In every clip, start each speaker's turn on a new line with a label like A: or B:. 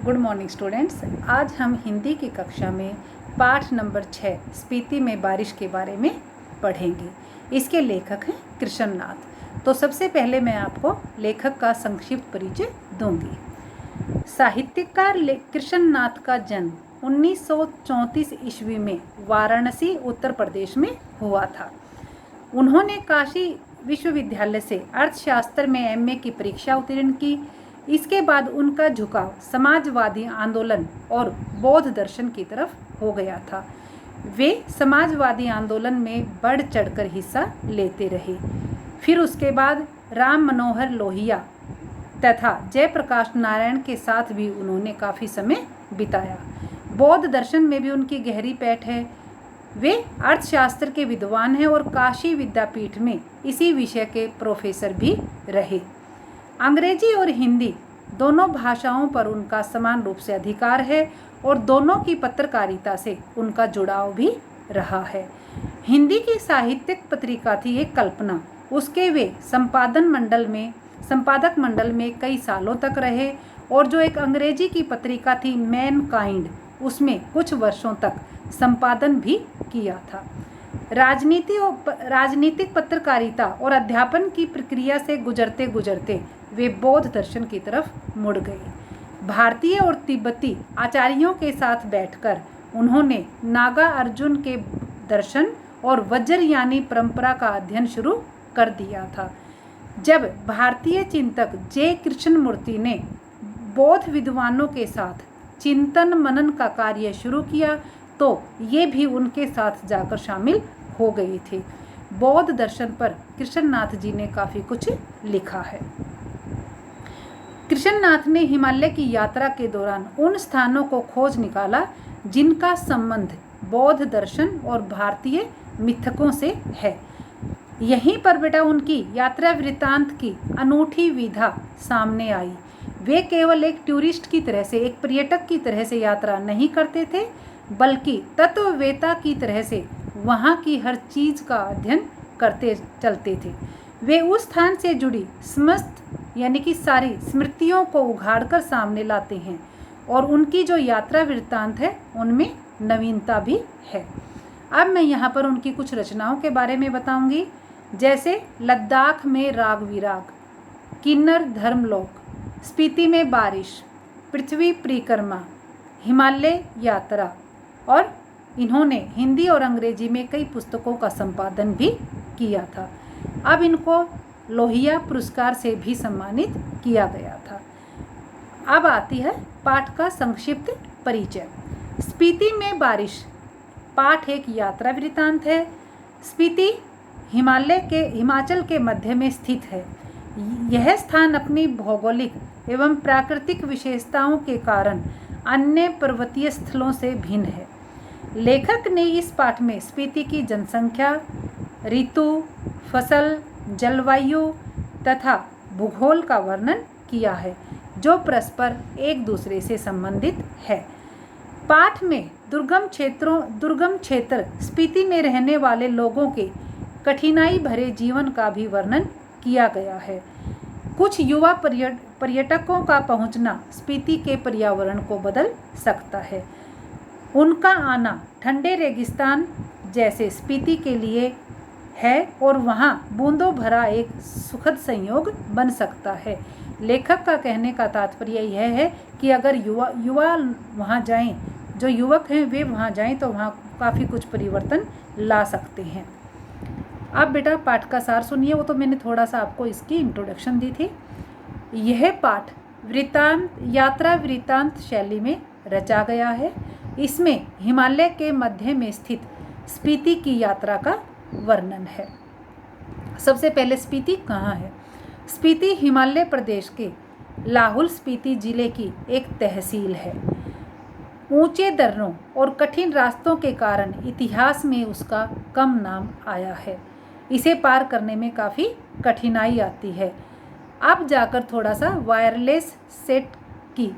A: Good morning students. आज हम हिंदी की कक्षा में पाठ नंबर 6 स्पीति में बारिश के बारे में पढ़ेंगे। इसके लेखक हैं कृष्णनाथ। तो सबसे पहले मैं आपको लेखक का संक्षिप्त परिचय दूंगी। साहित्यकार कृष्णनाथ का जन्म 1934 ईस्वी में वाराणसी उत्तर प्रदेश में हुआ था। उन्होंने काशी विश्वविद्यालय से अर्थशास्त्र में एमए की परीक्षा उत्तीर्ण की। इसके बाद उनका झुकाव समाजवादी आंदोलन और बौद्ध दर्शन की तरफ हो गया था। वे समाजवादी आंदोलन में बढ़ चढ़कर हिस्सा लेते रहे। फिर उसके बाद राम मनोहर लोहिया तथा जयप्रकाश नारायण के साथ भी उन्होंने काफ़ी समय बिताया। बौद्ध दर्शन में भी उनकी गहरी पैठ है। वे अर्थशास्त्र के विद्वान हैं और काशी विद्यापीठ में इसी विषय के प्रोफेसर भी रहे। अंग्रेजी और हिंदी दोनों भाषाओं पर उनका समान रूप से अधिकार है और दोनों की पत्रकारिता से उनका जुड़ाव भी रहा है। हिंदी की साहित्यिक पत्रिका थी एक कल्पना। उसके वे संपादक मंडल में कई सालों तक रहे और जो एक अंग्रेजी की पत्रिका थी मैनकाइंड, उसमें कुछ वर्षों तक संपादन भी किया था। राजनीतिक पत्रकारिता और अध्यापन की प्रक्रिया से गुजरते गुजरते वे बौद्ध दर्शन की तरफ मुड़ गए। भारतीय और तिब्बती आचार्यों के साथ बैठकर उन्होंने नागा अर्जुन के दर्शन और वज्रयानी परंपरा का अध्ययन शुरू कर दिया था। जब भारतीय चिंतक जे कृष्णमूर्ति ने बौद्ध विद्वानों के साथ चिंतन मनन का कार्य शुरू किया तो ये भी उनके साथ जाकर शामिल हो गए थे। बौद्ध दर्शन पर कृष्णनाथ जी ने काफ़ी कुछ लिखा है। कृष्णनाथ ने हिमालय की यात्रा के दौरान उन स्थानों को खोज निकाला जिनका संबंध बौद्ध दर्शन और भारतीय मिथकों से है। यहीं पर बेटा उनकी यात्रा वृत्तांत की अनूठी विधा सामने आई। वे केवल एक टूरिस्ट की तरह से, एक पर्यटक की तरह से यात्रा नहीं करते थे, बल्कि तत्ववेता की तरह से वहाँ की हर चीज़ का अध्ययन करते चलते थे। वे उस स्थान से जुड़ी समस्त यानी कि सारी स्मृतियों को उघाड़कर सामने लाते हैं और उनकी जो यात्रा वृत्तांत है उनमें नवीनता भी है। अब मैं यहाँ पर उनकी कुछ रचनाओं के बारे में बताऊंगी, जैसे लद्दाख में राग विराग, किन्नर धर्मलोक, स्पीति में बारिश, पृथ्वी परिक्रमा, हिमालय यात्रा, और इन्होंने हिंदी और अंग्रेजी में कई पुस्तकों का संपादन भी किया था। अब इनको लोहिया पुरस्कार से भी सम्मानित किया गया था। अब आती है पाठ का संक्षिप्त परिचय। स्पीति में बारिश पाठ एक यात्रा वृत्तांत है। स्पीति हिमाचल के मध्य में स्थित है। यह स्थान अपनी भौगोलिक एवं प्राकृतिक विशेषताओं के कारण अन्य पर्वतीय स्थलों से भिन्न है। लेखक ने इस पाठ में स्पीति की जनसंख्या, ऋतु, फसल, जलवायु तथा भूगोल का वर्णन किया है जो परस्पर एक दूसरे से संबंधित है। पाठ में दुर्गम क्षेत्र स्पीति में रहने वाले लोगों के कठिनाई भरे जीवन का भी वर्णन किया गया है। कुछ युवा पर्यटकों का पहुंचना स्पीति के पर्यावरण को बदल सकता है। उनका आना ठंडे रेगिस्तान जैसे स्पीति के लिए है और वहाँ बूंदों भरा एक सुखद संयोग बन सकता है। लेखक का कहने का तात्पर्य यह है कि अगर युवा वहाँ जाएं, जो युवक हैं वे वहाँ जाएं तो वहाँ काफ़ी कुछ परिवर्तन ला सकते हैं। अब बेटा पाठ का सार सुनिए, वो तो मैंने थोड़ा सा आपको इसकी इंट्रोडक्शन दी थी। यह पाठ यात्रा वृत्तांत शैली में रचा गया है। इसमें हिमालय के मध्य में स्थित स्पीति की यात्रा का वर्णन है। सबसे पहले स्पीति कहाँ है? स्पीति हिमालय प्रदेश के लाहौल स्पीति जिले की एक तहसील है। ऊंचे दर्रों और कठिन रास्तों के कारण इतिहास में उसका कम नाम आया है। इसे पार करने में काफ़ी कठिनाई आती है। अब जाकर थोड़ा सा वायरलेस सेट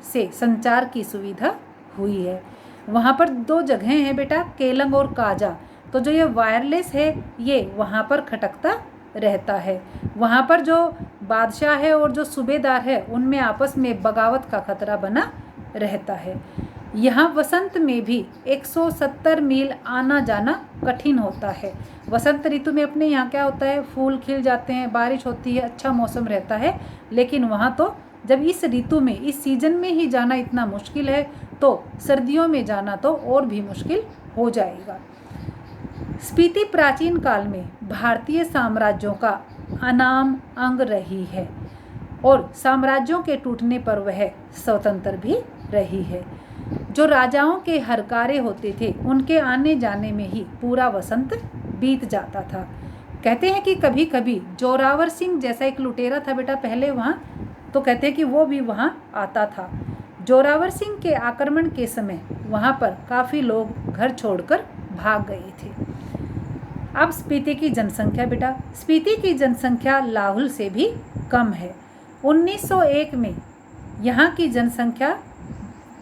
A: से संचार की सुविधा हुई है। वहाँ पर दो जगहें हैं बेटा, केलंग और काजा। तो जो ये वायरलेस है ये वहाँ पर खटकता रहता है। वहाँ पर जो बादशाह है और जो सूबेदार है उनमें आपस में बगावत का खतरा बना रहता है। यहाँ वसंत में भी 170 मील आना जाना कठिन होता है। वसंत ऋतु में अपने यहाँ क्या होता है, फूल खिल जाते हैं, बारिश होती है, अच्छा मौसम रहता है। लेकिन वहाँ तो जब इस ऋतु में, इस सीजन में ही जाना इतना मुश्किल है, तो सर्दियों में जाना तो और भी मुश्किल हो जाएगा। स्पीति प्राचीन काल में भारतीय साम्राज्यों का अनाम अंग रही है और साम्राज्यों के टूटने पर वह स्वतंत्र भी रही है। जो राजाओं के हरकारे होते थे, उनके आने जाने में ही पूरा वसंत बीत जाता था। कहते हैं कि कभी कभी जोरावर सिंह जैसा एक लुटेरा था बेटा पहले वहाँ, तो कहते हैं कि वो भी वहाँ आता था। जोरावर सिंह के आक्रमण के समय वहाँ पर काफ़ी लोग घर छोड़कर भाग गए थे। अब स्पीति की जनसंख्या बेटा, स्पीति की जनसंख्या लाहुल से भी कम है। 1901 में यहाँ की जनसंख्या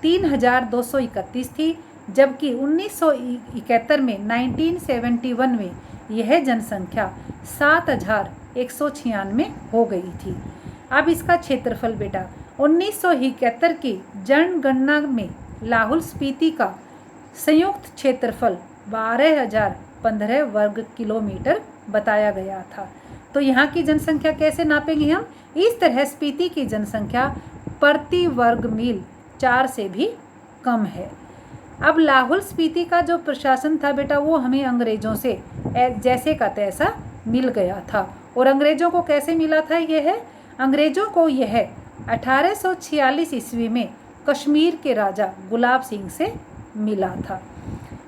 A: 3231 थी, जबकि 1971 में 1971 में यह जनसंख्या 7196 हो गई थी। अब इसका क्षेत्रफल बेटा, 1971 की जनगणना में लाहुल स्पीति का संयुक्त क्षेत्रफल 12,015 वर्ग किलोमीटर बताया गया था। तो यहाँ की जनसंख्या कैसे नापेंगे हम? इस तरह स्पीति की जनसंख्या प्रति वर्ग मील 4 से भी कम है। अब लाहुल स्पीति का जो प्रशासन था बेटा, वो हमें अंग्रेजों से जैसे का तैसा मिल गया था। और अंग्रेजों को कैसे मिला था? अंग्रेजों को यह 1846 ईस्वी में कश्मीर के राजा गुलाब सिंह से मिला था।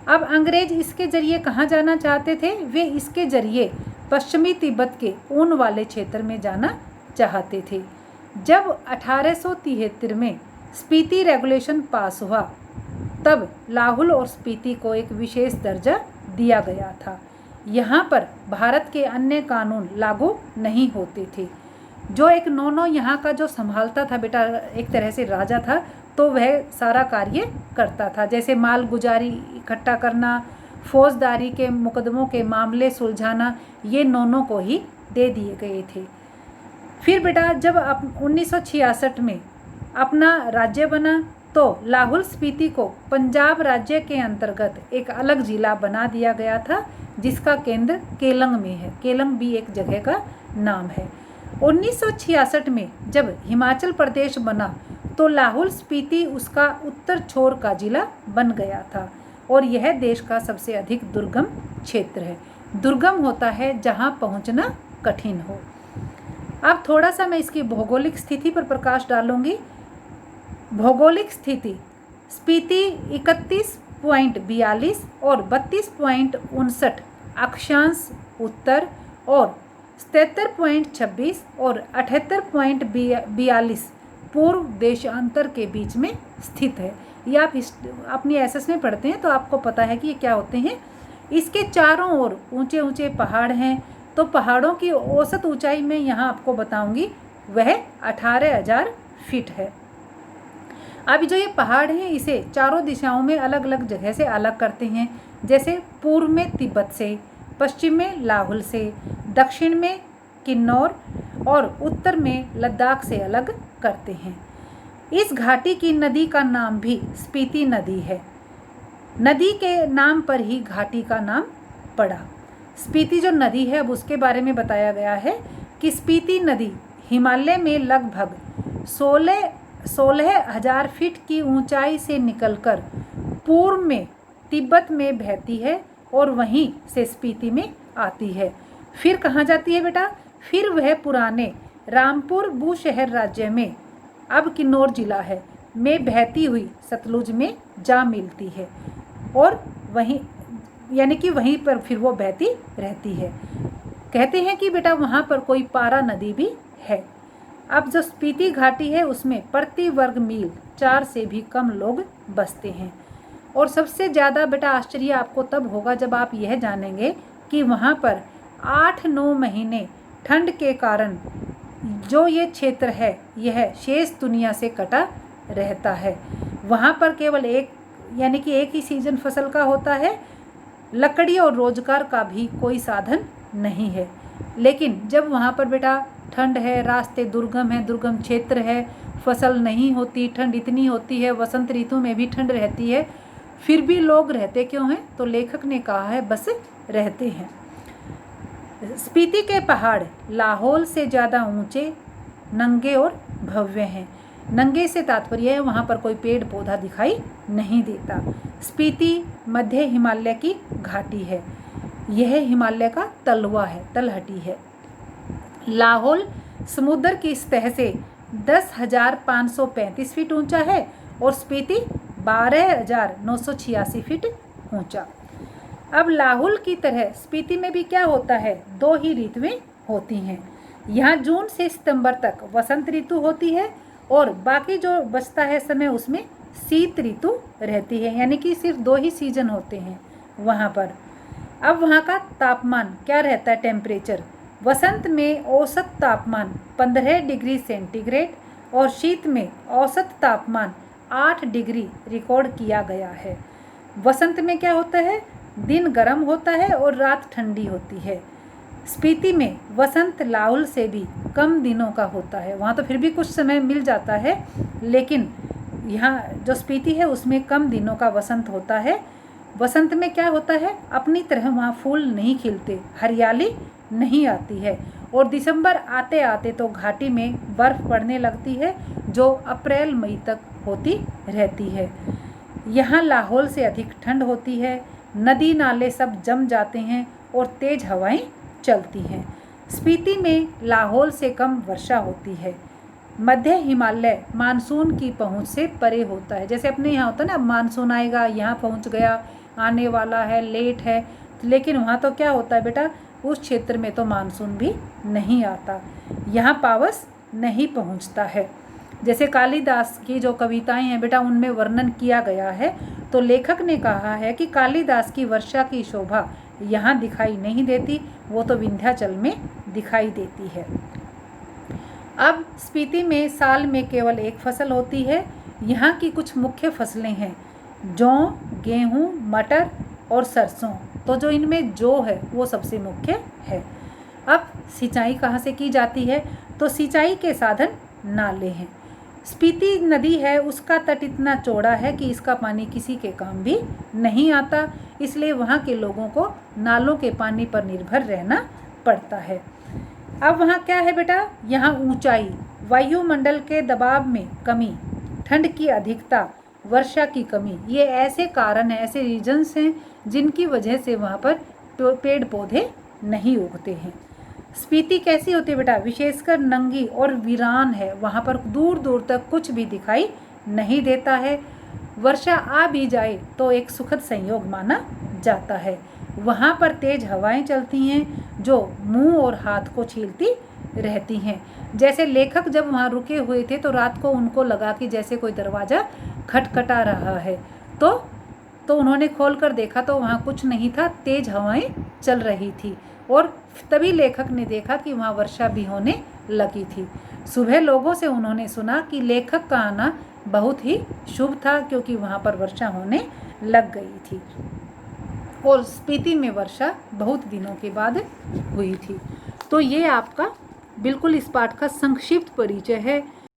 A: अब अंग्रेज इसके जरिए कहाँ जाना चाहते थे? वे इसके जरिए पश्चिमी तिब्बत के ऊन वाले क्षेत्र में जाना चाहते थे। जब 1873 में स्पीति रेगुलेशन पास हुआ, तब लाहुल और स्पीति को एक विशेष दर्जा दिया गया था। यहाँ पर भारत के अन्य कानून लागू नहीं होते थे। जो एक नौनो यहाँ का जो संभालता था बेटा, एक तरह से राजा था, तो वह सारा कार्य करता था, जैसे माल गुजारी इकट्ठा करना, फौजदारी के मुकदमों के मामले सुलझाना, ये नौनों को ही दे दिए गए थे। फिर बेटा जब 1966 में अपना राज्य बना, तो लाहुल स्पीति को पंजाब राज्य के अंतर्गत एक अलग जिला बना दिया गया था, जिसका केंद्र केलंग में है। केलंग भी एक जगह का नाम है। 1966 में जब हिमाचल प्रदेश बना, तो लाहुल स्पीति उसका उत्तर छोर का जिला बन गया था और यह देश का सबसे अधिक दुर्गम क्षेत्र है। दुर्गम होता है जहां पहुंचना कठिन हो। अब थोड़ा सा मैं इसकी भौगोलिक स्थिति पर प्रकाश डालूंगी। भौगोलिक स्थिति, स्पीति 31.42 और 32.59 अक्षांश उत्तर और 73.26 और 78.42 पूर्व देशांतर के बीच में स्थित है। ये आप अपनी एसएस में पढ़ते हैं तो आपको पता है कि ये क्या होते हैं। इसके चारों ओर ऊंचे ऊंचे पहाड़ हैं। तो पहाड़ों की औसत ऊंचाई में यहाँ आपको बताऊंगी, वह 18,000 फीट है। अब जो ये पहाड़ हैं, इसे चारों दिशाओं में अलग अलग जगह से अलग करते हैं। जैसे पूर्व में तिब्बत से, पश्चिम में लाहुल से, दक्षिण में किन्नौर और उत्तर में लद्दाख से अलग करते हैं। इस घाटी की नदी का नाम भी स्पीति नदी है। नदी के नाम पर ही घाटी का नाम पड़ा। स्पीति जो नदी है, अब उसके बारे में बताया गया है कि स्पीति नदी हिमालय में लगभग 16,000 फीट की ऊंचाई से निकलकर पूर्व में तिब्बत में बहती है और वहीं से स्पीति में आती है। फिर कहाँ जाती है बेटा? फिर वह पुराने रामपुर बूशहर राज्य में, अब किन्नौर जिला है, में बहती हुई सतलुज में जा मिलती है और वहीं यानी कि वहीं पर फिर वो बहती रहती है। कहते हैं कि बेटा वहाँ पर कोई पारा नदी भी है। अब जो स्पीति घाटी है, उसमें प्रति वर्ग मील 4 से भी कम लोग बसते हैं। और सबसे ज़्यादा बेटा आश्चर्य आपको तब होगा जब आप यह जानेंगे कि वहाँ पर 8-9 महीने ठंड के कारण जो ये क्षेत्र है, यह शेष दुनिया से कटा रहता है। वहाँ पर केवल एक यानी कि एक ही सीजन फसल का होता है। लकड़ी और रोजगार का भी कोई साधन नहीं है। लेकिन जब वहाँ पर बेटा ठंड है, रास्ते दुर्गम है, दुर्गम क्षेत्र है, फसल नहीं होती, ठंड इतनी होती है, वसंत ऋतु में भी ठंड रहती है, फिर भी लोग रहते क्यों हैं? तो लेखक ने कहा है बस रहते हैं। स्पीति के पहाड़ लाहौल से ज़्यादा ऊंचे, नंगे और भव्य हैं। नंगे से तात्पर्य है वहाँ पर कोई पेड़ पौधा दिखाई नहीं देता। स्पीति मध्य हिमालय की घाटी है, यह हिमालय का तलवा है, तलहटी है। लाहौल समुद्र की सतह से 10,535 फीट ऊंचा है और स्पीति 12,986 फीट ऊंचा। अब लाहौल की तरह स्पीति में भी क्या होता है? 2 ही ऋतुएं होती हैं। यहाँ जून से सितंबर तक वसंत ऋतु होती है और बाकी जो बचता है समय उसमें शीत ऋतु रहती है, यानी कि सिर्फ 2 ही सीजन होते हैं वहाँ पर। अब वहाँ का तापमान क्या रहता है? टेम्परेचर वसंत में औसत तापमान 15 डिग्री सेंटीग्रेड और शीत में औसत तापमान 8 डिग्री रिकॉर्ड किया गया है। वसंत में क्या होता है? दिन गर्म होता है और रात ठंडी होती है। स्पीति में वसंत लाहौल से भी कम दिनों का होता है, वहाँ तो फिर भी कुछ समय मिल जाता है, लेकिन यहाँ जो स्पीति है उसमें कम दिनों का वसंत होता है। वसंत में क्या होता है? अपनी तरह वहाँ फूल नहीं खिलते, हरियाली नहीं आती है और दिसंबर आते आते तो घाटी में बर्फ़ पड़ने लगती है जो अप्रैल मई तक होती रहती है। यहाँ लाहौल से अधिक ठंड होती है, नदी नाले सब जम जाते हैं और तेज़ हवाएं चलती हैं। स्पीति में लाहौल से कम वर्षा होती है। मध्य हिमालय मानसून की पहुंच से परे होता है। जैसे अपने यहाँ होता है ना, मानसून आएगा, यहाँ पहुंच गया, आने वाला है, लेट है, लेकिन वहाँ तो क्या होता है बेटा, उस क्षेत्र में तो मानसून भी नहीं आता, यहाँ पावस नहीं पहुँचता है। जैसे कालिदास की जो कविताएं हैं बेटा उनमें वर्णन किया गया है, तो लेखक ने कहा है कि कालिदास की वर्षा की शोभा यहाँ दिखाई नहीं देती, वो तो विंध्याचल में दिखाई देती है। अब स्पीति में साल में केवल एक फसल होती है। यहाँ की कुछ मुख्य फसलें हैं, जौ, गेहूँ, मटर और सरसों। तो जो इनमें जौ है वो सबसे मुख्य है। अब सिंचाई कहाँ से की जाती है? तो सिंचाई के साधन नाले हैं। स्पीति नदी है, उसका तट इतना चौड़ा है कि इसका पानी किसी के काम भी नहीं आता, इसलिए वहाँ के लोगों को नालों के पानी पर निर्भर रहना पड़ता है। अब वहाँ क्या है बेटा? यहाँ ऊंचाई, वायुमंडल के दबाव में कमी, ठंड की अधिकता, वर्षा की कमी, ये ऐसे कारण हैं, ऐसे रीजन्स हैं जिनकी वजह से वहाँ पर पेड़ पौधे नहीं उगते हैं। स्पीति कैसी होती है बेटा? विशेषकर नंगी और वीरान है, वहाँ पर दूर दूर तक कुछ भी दिखाई नहीं देता है। वर्षा आ भी जाए तो एक सुखद संयोग माना जाता है। वहाँ पर तेज हवाएं चलती हैं जो मुंह और हाथ को छीलती रहती हैं। जैसे लेखक जब वहाँ रुके हुए थे तो रात को उनको लगा कि जैसे कोई दरवाज़ा खटखटा रहा है, तो उन्होंने खोल कर देखा तो वहाँ कुछ नहीं था, तेज हवाएं चल रही थी और तभी लेखक ने देखा कि वहाँ वर्षा भी होने लगी थी। सुबह लोगों से उन्होंने सुना कि लेखक का आना बहुत ही शुभ था क्योंकि वहाँ पर वर्षा होने लग गई थी और स्पीति में वर्षा बहुत दिनों के बाद हुई थी। तो ये आपका बिल्कुल इस पाठ का संक्षिप्त परिचय है।